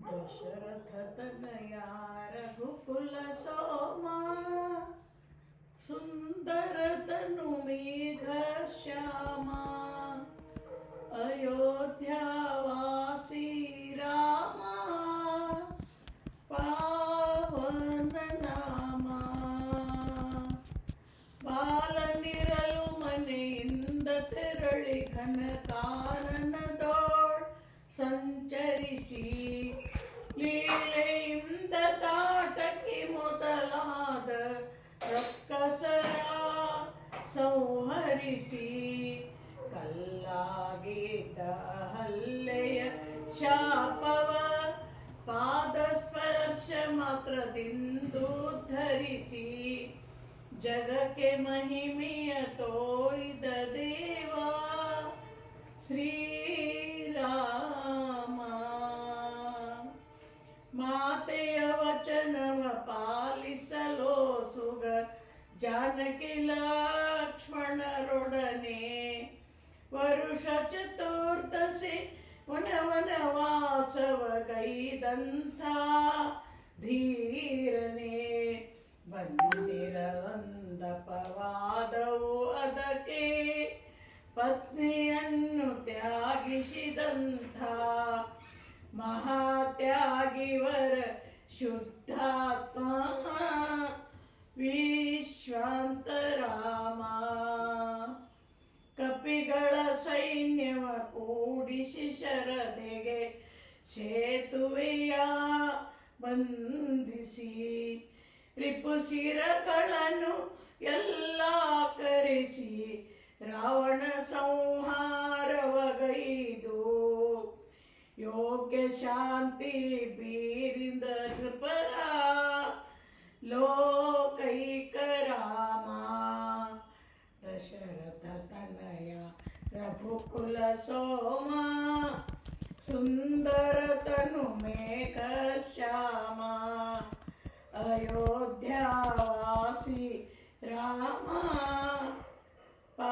दशरथ तनया रघुकुल सोमा सुंदर तनु मेघ श्यामा अयोध्यावासी रामा पावन नामा ಬಾಲನಿರಲು ಮನೆಯಿಂದ ತೆರಳಿ ಘನ ಕಾನನದೋಳ್ ಸಂಚರಿಸಿ ಲೀಲೆಯಿಂದ ತಾಟಕಿ ಮೊದಲಾದ ರಕ್ಕಸರ ಸಂಹರಿಸಿ ಕಲ್ಲಾಗಿದ್ದ ಹಲ್ಲೆಯ ಶಾಪವ ಪಾದಸ್ಪರ್ಶ ಮಾತ್ರದಿಂದುದ್ಧರಿಸಿ ಜಗಕ್ಕೆ ಮಹಿಮೆಯ ತೋರಿದ ದೇವ ಶ್ರೀರಾಮ. ಮಾತೆಯ ವಚನವ ಪಾಲಿಸಲೋ ಸುಗ ಜಾನಕಿ ಲಕ್ಷ್ಮಣರೊಡನೆ ವರುಷ ಚತುರ್ದಶಿ ವನವಾಸವ ಗೈದಂಥ ಧೀರನೇ ಬಂದಿರವಂದಪವಾದವು ಅದಕ್ಕೆ ಪತ್ನಿಯನ್ನು ತ್ಯಾಗಿಸಿದಂಥ ಮಹಾತ್ಯಾಗಿವರ ಶುದ್ಧಾತ್ಮ ವಿಶ್ವಾಂತರಾಮ. ಕಪಿಗಳ ಸೈನ್ಯವ ಕೂಡಿಸಿ ಶರದೆಗೆ ಸೇತುವೆಯ ಬಂಧಿಸಿ ರಿಪುಸಿರಗಳನ್ನು ಎಲ್ಲ ಕರೆಸಿ ರಾವಣ ಸಂಹಾರವಗೈದು ಯೋಗ್ಯ ಶಾಂತಿ ಬೀರಿದ ನೃಪರ ಲೋಕೈಕ ರಾಮ. ದಶರಥ ತನಯ ರಘುಕುಲ ಸೋಮ ಸುಂದರ ತನು ಮೇಘ ಶ್ಯಾಮ ಅಯೋಧ್ಯಾವಾಸಿ ರಾಮ ಪಾ